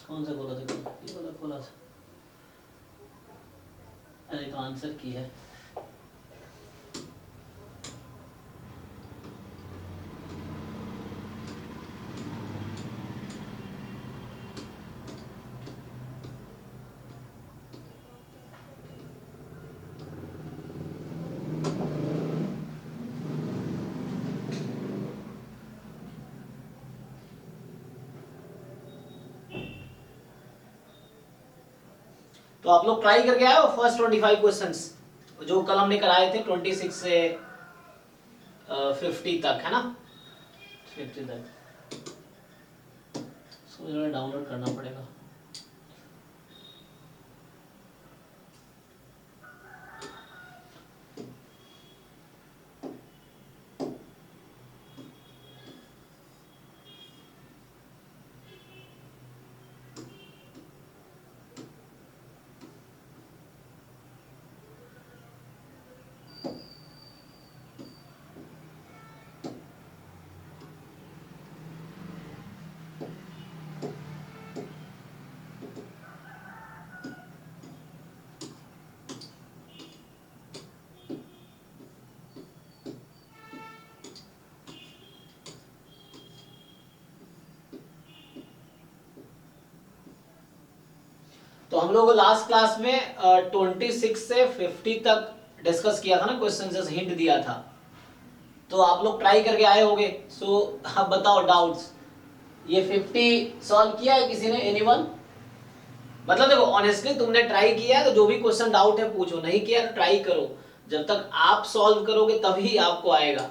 कौन सा खोला था, ये वाला खोला था। अरे तो आंसर की है। तो आप लोग ट्राई करके आए हो फर्स्ट 25 क्वेश्चंस जो कल हमने कराए थे 26 से 50 तक, है ना, 50 तक। इसको जरा डाउनलोड करना पड़ेगा। तो हम लोग लास्ट क्लास में 26 से 50 तक डिस्कस किया था ना, क्वेश्चन जस्ट हिंट दिया था, तो आप लोग ट्राई करके आए होंगे। सो अब बताओ डाउट्स, ये 50 सॉल्व किया है किसी ने, एनीवन? मतलब देखो ऑनेस्टली तुमने ट्राई किया है तो जो भी क्वेश्चन डाउट है पूछो, नहीं किया तो ट्राई करो, जब तक आप सॉल्व करोगे तभी आपको आएगा।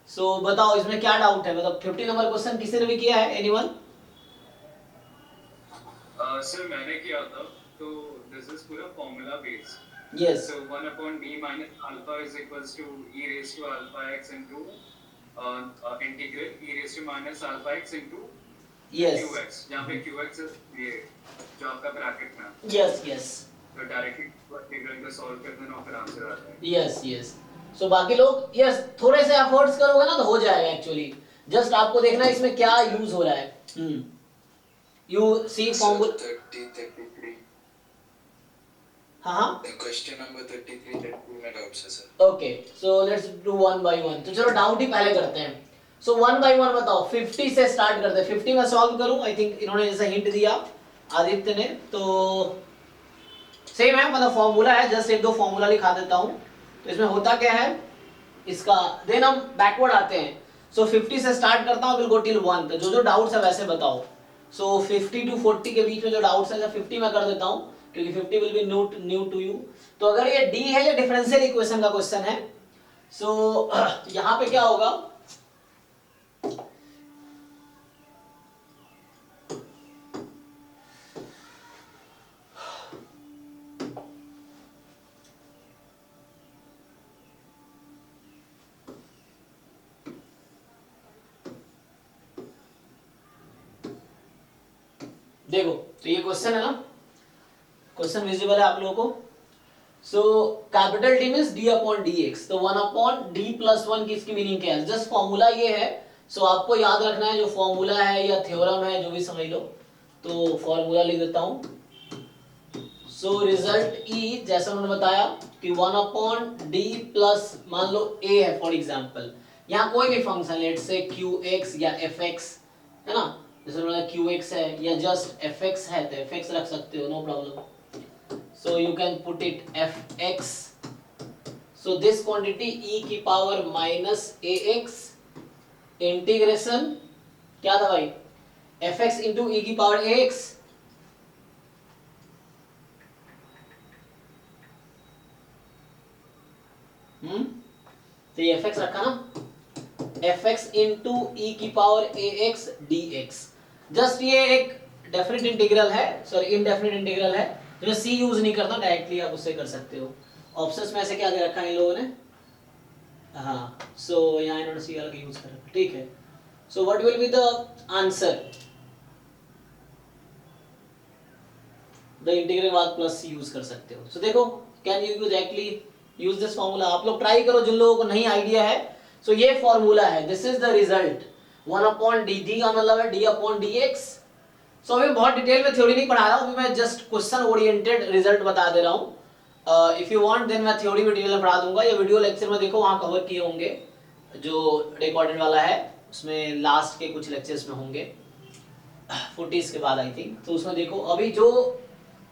सो बताओ इसमें क्या डाउट है, मतलब 50 नंबर क्वेश्चन किसी ने भी किया है, एनीवन? सर मैंने किया था, तो दिस इज पूरा formula based. Yes, so 1 upon d minus alpha is equals to e raised to alpha x into integral e raised to minus alpha x into yes, qx, जहाँ पे qx ये जो आपका ब्रैकेट में, yes yes, तो directly integral को solve कर देना और फिर आंसर आता है। Yes yes. सो बाकी लोग यस थोड़े से एफर्ट्स करोगे ना तो हो जाएगा एक्चुअली, जस्ट आपको देखना है इसमें क्या यूज हो रहा है। यू सी फॉर्मूला 33 हाँ क्वेश्चन नंबर 33 में डाउट्स है sir. Okay, so let's do one by one. तो चलो डाउट ही पहले करते हैं। सो वन बाय वन बताओ, 50 से स्टार्ट करते हैं। 50 में सॉल्व करूं, आई थिंक इन्होंने जैसे हिंट दिया आदित्य ने, तो सेम है, मतलब फॉर्मूला है, जस्ट एक दो फॉर्मूला लिखा देता हूं। तो इसमें होता क्या है इसका, देन हम बैकवर्ड आते हैं। सो 50 से स्टार्ट करता हूं, विल गो टिल 1, तो जो जो डाउट्स है वैसे बताओ। सो 50 टू 40 के बीच में जो डाउट्स है 50 में कर देता हूं, क्योंकि 50 will be new to you. तो अगर ये डी है, ये डिफरेंशियल इक्वेशन का क्वेश्चन है। सो यहां पे क्या होगा, देखो तो ये क्वेश्चन है ना, क्वेश्चन विजिबल है आप लोगों को। So capital D means D upon D x, तो 1 अपॉन डी प्लस 1 की इसकी मीनिंग क्या है, जस्ट फॉर्मूला ये है। सो आपको याद रखना है जो फॉर्मूला है या थ्योरम है जो भी समझ लो, तो फॉर्मूला लिख देता हूं। सो रिजल्ट ई जैसा उन्होंने बताया कि 1 अपॉन डी प्लस, मान लो ए है फॉर एग्जांपल, यहां कोई भी फंक्शन लेट से क्यू एक्स या एफ एक्स है ना, जैसे उन्होंने क्यू एक्स है या जस्ट एफ एक्स है तो एफ एक्स रख सकते हो, no problem. So you can put it fx. So this quantity e की पावर माइनस ax इंटीग्रेशन क्या था भाई, fx इंटू e की पावर ax। तो ये fx रखा ना, fx इंटू e की पावर ax dx। जस्ट ये एक डेफिनेट इंटीग्रल है, सॉरी इनडेफिनेट इंटीग्रल है, जो सी यूज नहीं करता, डायरेक्टली आप उससे कर सकते हो। ऑप्शंस में ऐसे क्या दे रखा है इन लोगों ने, हाँ, सो यहाँ इन्होंने सी वाला यूज कर रखा, ठीक है। So what will be the answer, the integral बाद प्लस सी यूज कर सकते हो। सो देखो can you directly use this formula, आप लोग ट्राई करो जिन लोगों को नहीं आइडिया है। सो ये फॉर्मूला है, this is the result 1 upon D, D का मतलब है डी अपॉन डी एक्स, सो अभी बहुत डिटेल में थ्योरी नहीं पढ़ा रहा हूँ, अभी मैं जस्ट क्वेश्चन ओरिएंटेड रिजल्ट बता दे रहा हूँ। इफ यू वांट देन मैं थ्योरी भी डिटेल में पढ़ा दूंगा, या वीडियो लेक्चर में देखो वहाँ कवर किए होंगे, जो रिकॉर्डेड वाला है उसमें लास्ट के कुछ लेक्चर्स में होंगे 40s के बाद आई थिंक, तो उसमें देखो। अभी जो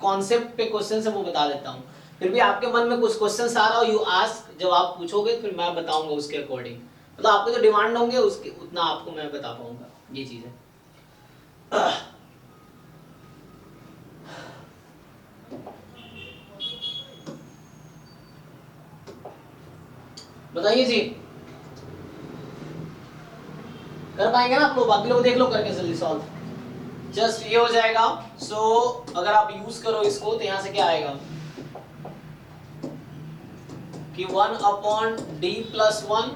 कॉन्सेप्ट पे क्वेश्चन है वो बता देता हूँ, फिर भी आपके मन में कुछ क्वेश्चन आ रहा हो, यू आस्क, जब आप पूछोगे फिर मैं बताऊंगा उसके अकॉर्डिंग, मतलब आपके जो डिमांड होंगे उसके उतना आपको मैं बता पाऊंगा, ये चीज है। बताइए जी, कर पाएंगे ना आप लोग? बाकी लोग देख लो करके जल्दी सॉल्व। जस्ट ये हो जाएगा। सो अगर आप यूज करो इसको तो यहां से क्या आएगा कि 1/d+1,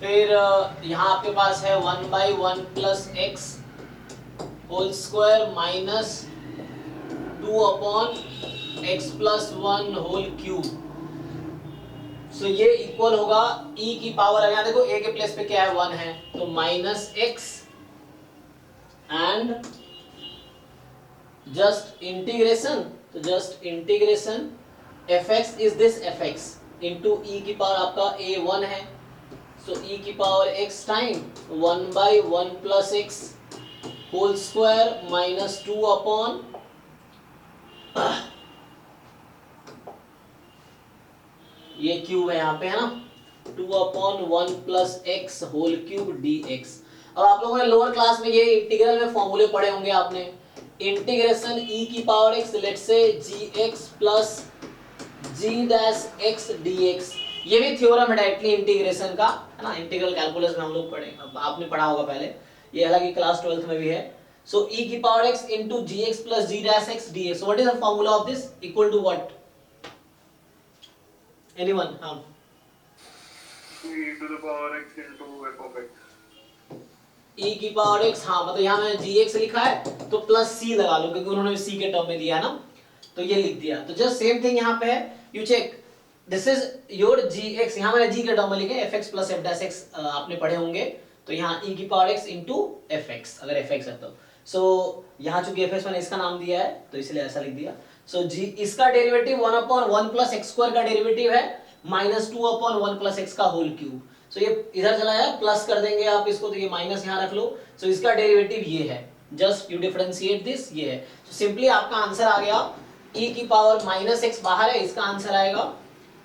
फिर यहाँ आपके पास है 1/1 + x² माइनस 2/x+1 सो ये इक्वल होगा e की पावर, यहाँ देखो a के प्लेस पे क्या है 1 है, तो -x एंड जस्ट इंटीग्रेशन, तो just integration fx is this fx into e की पावर आपका a 1 है, सो e की power x time 1/1 + x whole square minus 2 upon ये क्यूब है यहाँ पे, है ना, 2/1 + x होल क्यूब dx। अब आप लोगों ने लोअर क्लास में ये इंटीग्रल में फॉर्मूले पढ़े होंगे आपने, इंटीग्रेशन e की पावर x लेट से gx प्लस g-x dx, ये भी थ्योरम है डायरेक्टली इंटीग्रेशन का, है ना, इंटीग्रल कैलकुलस में हम लोग पढ़े, अब आपने पढ़ा होगा पहले, ये हालांकि क्लास 12th में भी है। सो e की power x into gx plus g-x dx, what is the formula of this, equal to what? Anyone? हाँ, e to the power x into f of x। e की power x, हाँ मतलब यहाँ मैंने gx लिखा है तो प्लस c लगा लो क्योंकि उन्होंने c के टर्म में दिया है ना, तो ये लिख दिया। तो जस्ट सेम थिंग यहाँ पे है, you check this is your gx, यहाँ मैंने g के टर्म में लिखे fx plus f-x, आपने पढ़े होंगे, तो यहाँ e की पावर x into fx, अगर fx है तो सो यहाँ चूंकि fx मैंने इसका नाम दिया है तो इसलिए ऐसा लिख दिया। सो g इसका डेरिवेटिव 1/1 + x² का डेरिवेटिव है माइनस 2/1 + x का होल क्यूब, सो ये इधर चला जाए, प्लस कर देंगे आप इसको, तो ये माइनस यहाँ रख लो, सो इसका डेरिवेटिव ये है, जस्ट यू डिफरेंशिएट दिस, ये है। तो सिंपली आपका आंसर आ गया e की पावर -x बाहर है, इसका आंसर आएगा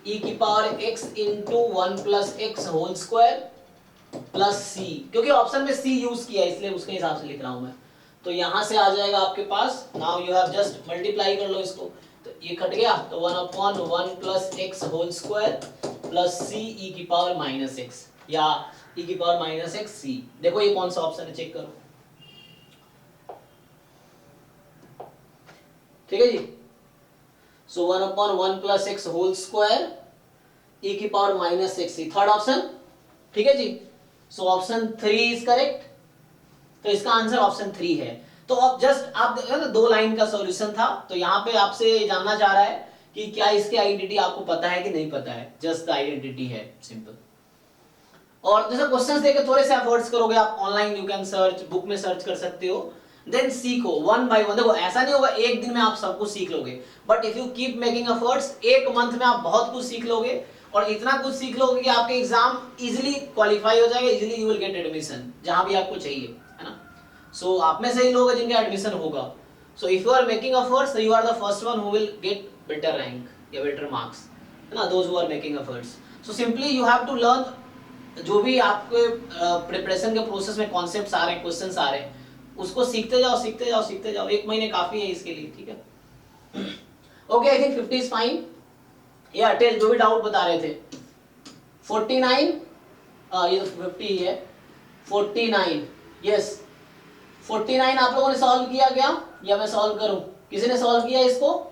e की power x into 1 + x whole square plus c, क्योंकि ऑप्शन में c यूज किया है इसलिए उसके हिसाब से लिख रहा हूं मैं, तो यहां से आ जाएगा आपके पास, now you have just multiply कर लो इसको, तो ये कट गया, तो 1/1 + x whole square plus c e की पावर -x, या e की पावर -x c। देखो ये कौन सा ऑप्शन है, चेक करो, ठीक है जी। सो 1/1 + x होल स्क्वायर e की power -x c, third option, ठीक है जी। सो ऑप्शन 3 इज करेक्ट, तो इसका आंसर ऑप्शन 3 है। तो अब जस्ट आप ना 2 लाइन का सॉल्यूशन था, तो यहाँ पे आपसे जानना चाह रहा है कि क्या इसकी आइडेंटिटी आपको पता है कि नहीं पता है, जस्ट आइडेंटिटी है, सिंपल। और जैसे क्वेश्चंस देके थोड़े से एफर्ट्स करोगे आप, online you can search, book में सर्च कर सकते हो, देन सीखो 1 by 1। देखो ऐसा नहीं होगा एक दिन में आप सब कुछ सीख लोगे, but if you keep making efforts, एक मंथ में आप बहुत कुछ सीख लोगे, और इतना कुछ सीख लोगे कि आपके एग्जाम इजीली क्वालिफाई हो जाएगा, easily you will get admission जहां भी आपको चाहिए, है ना। सो आप में से ही लोग हैं जिनका एडमिशन होगा, so if you are making efforts you are the first one who will get better rank या बेटर मार्क्स, है ना, those who are making efforts. So simply you have to learn, जो भी आपके प्रिपरेशन के process में concepts आ रहे हैं, क्वेश्चंस आ रहे हैं, उसको सीखते जाओ सीखते जाओ सीखते जाओ, 1 महीने काफी है इसके लिए, ठीक है। Okay, I think 50 is fine. ये अटेल जो भी डाउट बता रहे थे 49, ये तो 50 ही है, 49, यस 49 आप लोगों ने सॉल्व किया क्या, या मैं सॉल्व करूं? किसी ने सॉल्व किया इसको?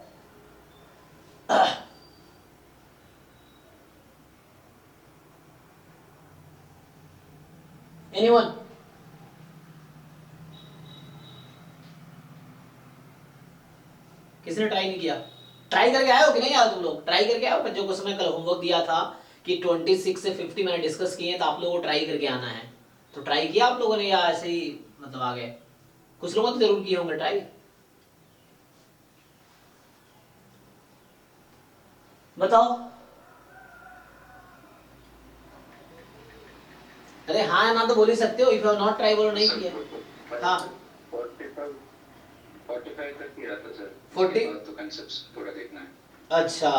एनीवन? किसी ने ट्राई नहीं किया? ट्राई करके आए हो कि नहीं यार तुम लोग? ट्राई करके आए हो? जो कुछ मैं कल होमवर्क दिया था कि 26 से 50 मैंने डिस्कस किए, तो आप लोगों को ट्राई करके आना है, तो ट्राई किया आप लोगों ने या ऐसे ही मतलब आ गए? कुछ लोगों तो जरूर किए होंगे ट्राई। बताओ। अरे हाँ या ना तो बोल ही सकते हो, इफ यू नॉट ट्राई बोलो नहीं किया। हाँ 45 तक किया था सर। 40 तो कंसेप्ट थोड़ा देखना है। अच्छा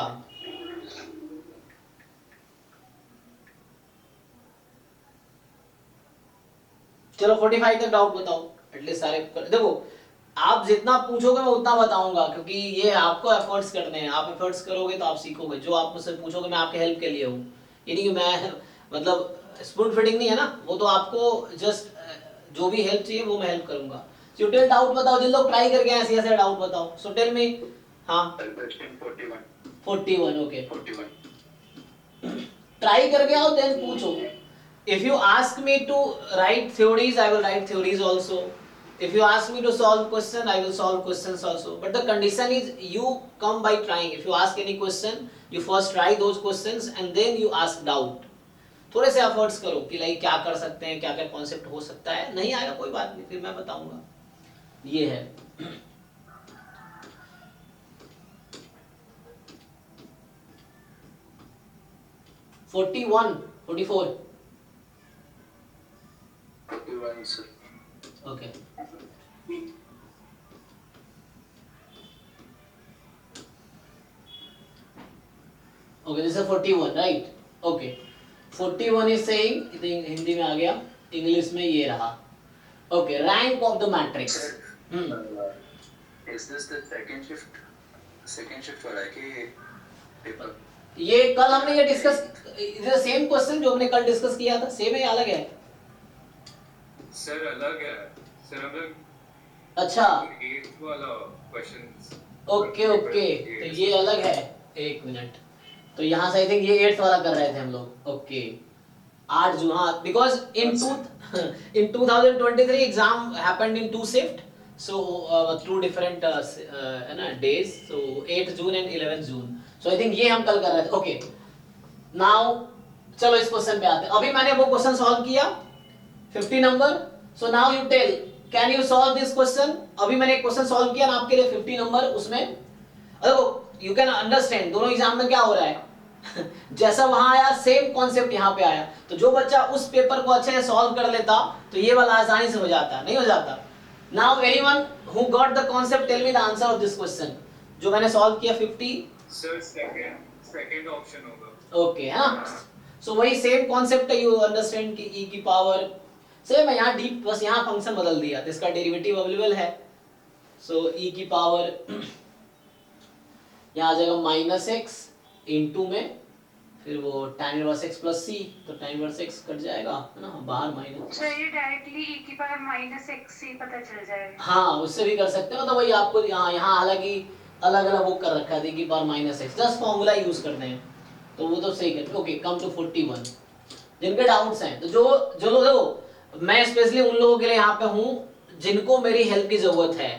चलो 45 तक डाउट बताओ एटलीस्ट सारे देखो, आप जितना पूछोगे मैं उतना बताऊंगा, क्योंकि ये आपको एफर्ट्स करने हैं, आप एफर्ट्स करोगे तो आप सीखोगे। जो आप मुझसे पूछोगे मैं आपके हेल्प के लिए हूँ, ये नहीं कि मैं मतलब स्पून फीडिंग नहीं है ना, वो तो आपको जस्ट जो भी हेल्प चाहिए वो मैं हेल्प करूंगा। सो टेल डाउट बताओ, जिन लोग ट्राई करके ऐसे ऐसे डाउट बताओ। So tell me. हाँ क्वेश्चन 41 41 ओके 41 ट्राई करके आओ देन पूछो। If you ask me to write theories, I will write theories also. If you ask me to solve question, I will solve questions also. But the condition is you come by trying. If you ask any question, you first try those questions and then you ask doubt. थोड़े से efforts करो कि like क्या कर सकते हैं, क्या क्या कॉन्सेप्ट हो सकता है। नहीं आएगा कोई बात नहीं, फिर मैं बताऊंगा। ये है 41 44 41 sir. Okay okay this is 41 right. Okay 41 is saying, Hindi में आ गया, इंग्लिश में ये रहा। Okay rank of the matrix. Is this the second shift वाला है कि पेपर? ये कल हमने ये डिस्कस, इज सेम क्वेश्चन जो हमने कल डिस्कस किया था, सेम है या अलग है? सर अलग है सर, हमें अच्छा 8th वाला क्वेश्चंस। ओके ओके तो ये अलग है। एक मिनट, तो यहाँ से आई थिंक ये 8th वाला कर रहे थे हम लोग। ओके 8 जून, हाँ because in 2023 exam happened in two shift, so two different है ना days, so 8 June and 11 June. So I think ये हम कल कर रहे थे। ओके नाउ चलो इस क्वेश्चन पे आते हैं। अभी मैंने वो क्वेश्चन सॉल्व किया 50 number. So now you tell can you solve this question. अभी मैंने एक क्वेश्चन सॉल्व किया ना आपके लिए 50 नंबर, उसमें देखो यू कैन अंडरस्टैंड दोनों एग्जाम में क्या हो रहा है जैसा वहां आया सेम कॉन्सेप्ट यहाँ पे आया। तो जो बच्चा उस पेपर को अच्छे से सॉल्व कर लेता तो ये वाला आसानी से हो जाता, नहीं हो जाता। Now anyone who got the concept tell me the answer of this question जो मैंने सॉल्व किया 50। सर सेकंड ऑप्शन होगा। ओके है ना, सो वही सेम कॉन्सेप्ट है, यू अंडरस्टैंड कि e की पावर सेम है यहाँ, डी बस यहाँ फंक्शन बदल दिया तो इसका डेरिवेटिव अवेलेबल है। सो e की पावर यहाँ आ जाएगा माइनस एक्स इंटू में फिर वो tan inverse x plus c, तो tan इनवर्स x कट जाएगा है ना बाहर माइनस। सर ये डायरेक्टली e की पावर माइनस x से पता चल जाएगा। हाँ उससे भी कर सकते हो, तो वही आपको यहाँ हालांकि अलग अलग वो कर रखा है कि power minus x, just formula use करते हैं तो वो तो सही करते। ओके कम टू 41 जिनके डाउट्स हैं, तो जो लोग देखो मैं स्पेशली उन लोगों के लिए यहाँ पे हूँ जिनको मेरी हेल्प की जरूरत है,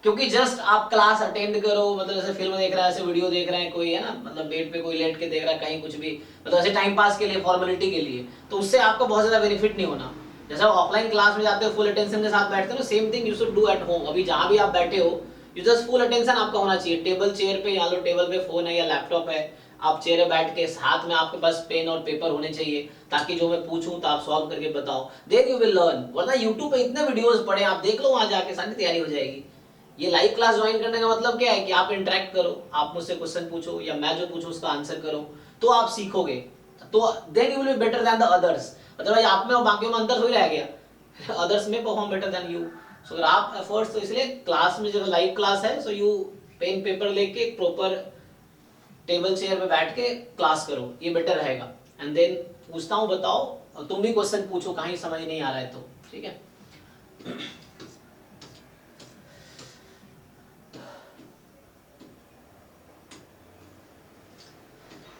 क्योंकि जस्ट आप क्लास अटेंड करो, मतलब जैसे फिल्म देख रहा है, ऐसे वीडियो देख रहे हैं कोई है ना, मतलब बेड पे कोई लेट के देख रहा है कहीं कुछ भी, मतलब ऐसे टाइम पास के लिए फॉर्मेलिटी के लिए, तो उससे आपको बहुत ज्यादा बेनिफिट नहीं होना। जैसे ऑफलाइन क्लास में जाते हो फुल अटेंशन के साथ बैठते हो, same thing you should do at home. अभी जहां भी आप बैठे हो यू जस्ट फुल अटेंशन आपका होना चाहिए। टेबल चेयर पे या लो टेबल पे फोन है या लैपटॉप है, आप चेयर पे बैठ के हाथ में आपके पास पेन और पेपर होने चाहिए, ताकि जो मैं पूछूं तो आप सॉल्व करके बताओ, देन यू विल लर्न। वरना यूट्यूब पे इतने वीडियोस पड़े आप देख लो, वहां जाके सारी तैयारी हो जाएगी। ये लाइव क्लास ज्वाइन करने का मतलब क्या है कि आप इंटरेक्ट करो, आप मुझसे क्वेश्चन पूछो या मैं जो पूछूं उसका आंसर करो, तो आप सीखोगे, तो then you will be better than the others. Otherwise आप में और बाकियों में अंतर थोड़ी रह गया अदर्स में परफॉर्म बेटर देन यू। सो अगर आप एफर्ट्स, तो इसलिए क्लास में जब लाइव क्लास है सो यू पेन पेपर लेके प्रॉपर टेबल चेयर पे बैठ के क्लास करो, ये बेटर रहेगा। एंड देन पूछता हूँ बताओ, और तुम भी क्वेश्चन पूछो कहीं समझ नहीं आ रहा है तो, ठीक है।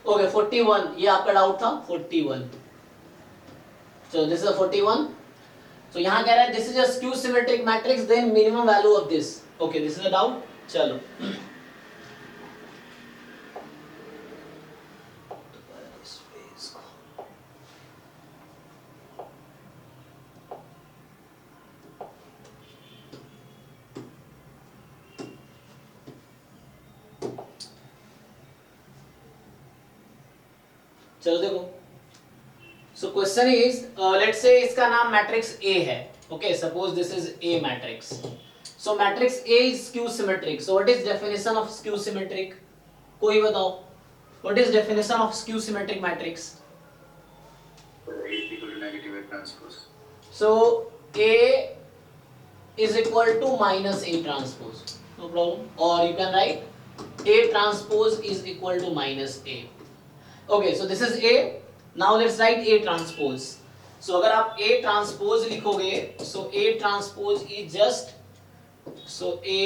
ओके 41 ये आपका डाउट था 41। so this is a 41। so यहाँ कह रहा है this is a skew symmetric matrix then minimum value of this. Okay this is a doubt. चलो चलो देखो, so question is let's say इसका नाम मैट्रिक्स ए है, okay, suppose this is a matrix. So matrix A is skew symmetric. So what is definition of skew symmetric? कोई बताओ, what is definition of skew symmetric matrix? A equal to negative A transpose. So A is equal to minus A transpose, no problem. Or you can write A transpose is equal to minus A. Okay, so this is A. Now let's write A transpose. So अगर आप A transpose लिखोगे, so A transpose is just, so A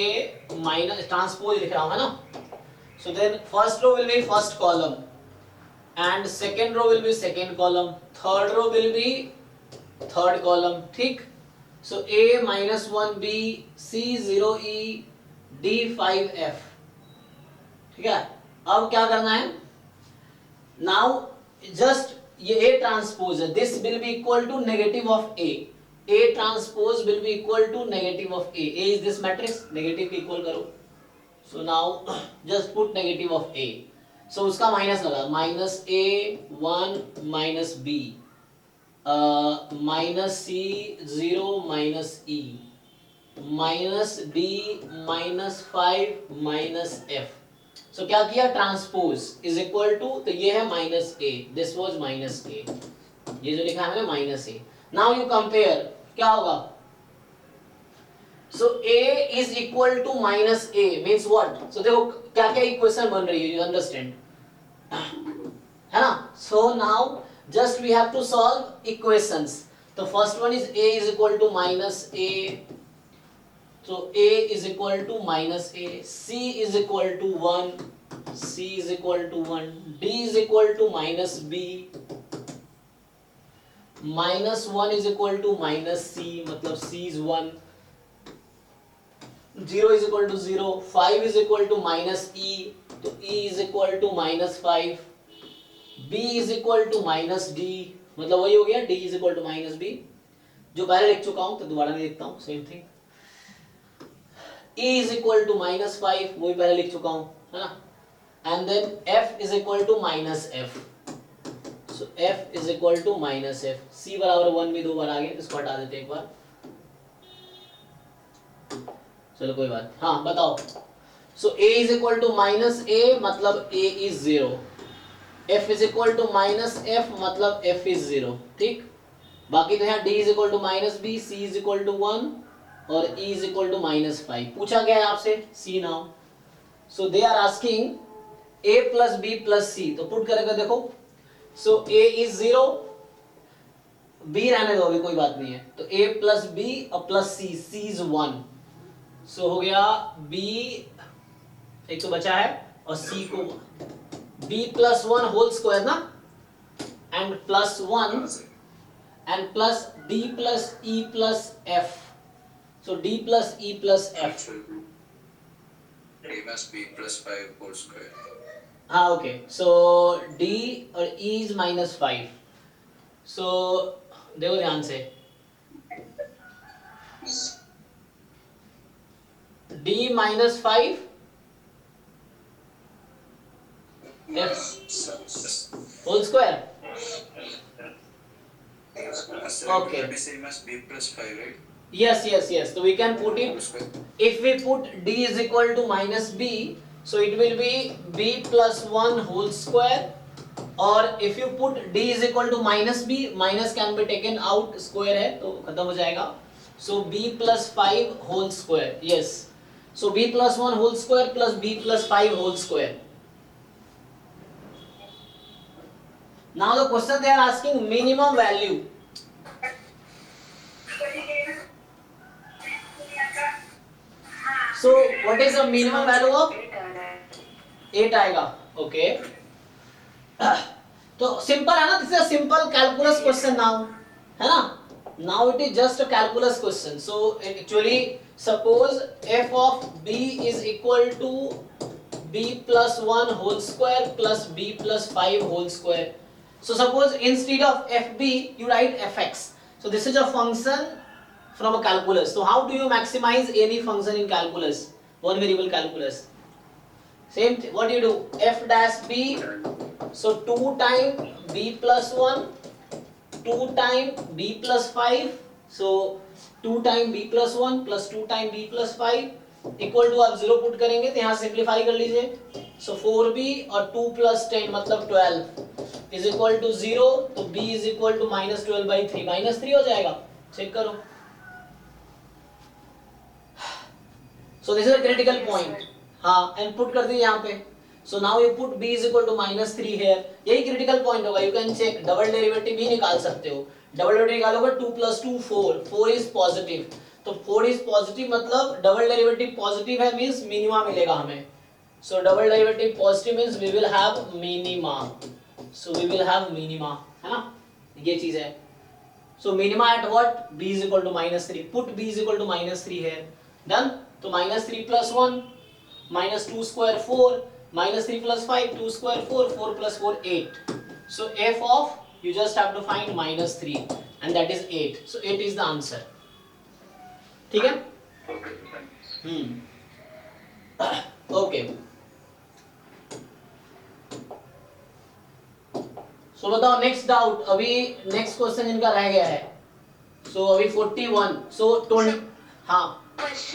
minus transpose लिख रहा हूँ है ना. So then first row will be first column, and second row will be second column, third row will be third column. ठीक. So A minus 1B, C 0E, D 5F. ठीक है. अब क्या करना है? Now just ये A transpose है. This will be equal to negative of A. A transpose will be equal to negative of A. A is this matrix. Negative के equal करो. So now just put negative of A. So उसका minus लगा, minus A 1 minus B minus C 0 minus E minus D minus 5 minus F. सो क्या किया? Transpose is equal to, तो ये है minus A, this was minus A, ये जो लिखा है मैंने minus A. Now you compare, क्या होगा? So A is equal to minus A means what? So देखो क्या क्या इक्वेशन बन रही है, you understand? है ना? So now just we have to solve equations. The first one is A is equal to minus A. So A is equal to minus A. C is equal to 1. C is equal to 1. D is equal to minus B. Minus 1 is equal to minus C, मतलब C is 1. 0 is equal to 0, 5 is equal to minus E, तो E is equal to minus 5, B is equal to minus D, मतलब वही हो गया, D is equal to minus B, जो पहले लिख चुका हूँ तो दोबारा नहीं लिखता हूँ, same thing. E is equal to minus 5, वो भी पहले लिख चुका हूँ, है ना. And then F is equal to minus F, so F is equal to minus F. C बराबर 1 भी दो बार आ गए, इसको हटा देते एक बार. चलो कोई बात. हाँ बताओ. सो A is equal to minus A मतलब A is 0. F is equal to minus F मतलब F is 0. ठीक. बाकी तो यहाँ D is equal to minus B, C is equal to 1 और E is equal to minus 5. पूछा गया है आपसे. C now. So they are asking A plus B plus C. तो पुट करेगा देखो. So A is 0, B रहने दो अभी कोई बात नहीं है. तो A plus B और plus C, C is 1. सो हो गया B, एक तो बचा है, और C को B plus 1 होल स्क्वायर ना, and plus 1 and plus D plus E plus F. So D plus E plus F. A must be plus 5 whole square. हाँ ओके. सो D और E is minus 5. सो देखो ध्यान से, D minus 5 F whole square. Okay. A must be plus 5, right? Yes. So we can put it, if we put D is equal to minus B, so it will be B plus 1 whole square, or if you put D is equal to minus B, minus can be taken out, square है तो खत्म हो जाएगा. So B plus 5 whole square. Yes. So B plus 1 whole square plus B plus 5 whole square. Now the question they are asking minimum value. So what is the minimum value of 8 आएगा. Okay. तो simple है ना, this is a simple calculus question now, है ना. Now it is just a calculus question. So actually suppose f of b is equal to b plus 1 whole square plus b plus 5 whole square. So suppose instead of fb you write fx. So this is a function from a calculus. So how do you maximize any function in calculus, one variable calculus? Same thing. What do you do? F dash b So 2 time b plus 1, 2 time b plus 5, so 2 time b plus 1 plus 2 time b plus 5 equal to आप 0 put करेंगे तो यहाँ simplify कर लीजिए। सो 4b और 2 plus 10 मतलब 12 is equal to 0, तो b is equal to -12/3, -3 हो जाएगा। चेक करो। So this is a critical point. हाँ, एंड पुट कर दीजिए यहाँ पे। So now you put b is equal to -3 here. यही क्रिटिकल पॉइंट होगा। You can check, double derivative भी निकाल सकते हो। डबल डेरिवेटिव निकालोगे 2 + 2 4, 4 इज पॉजिटिव, तो 4 इज पॉजिटिव मतलब डबल डेरिवेटिव पॉजिटिव है, मींस मिनिमा मिलेगा हमें। So double derivative positive means we will have minima. So we will have minima, है ना, ये चीज है। So minima at what, b is equal to -3, put b is equal to -3 here. Done. तो -3 + 1 -2 square 4, -3 + 5 2 square 4, 4 + 4 8. So f of, you just have to find -3 and that is 8. So 8 is the answer. ठीक है? Okay, thanks. Okay. सो बताओ next doubt. अभी next question इनका रह गया है। सो अभी 41, सो 20, हाँ क्वेश्चन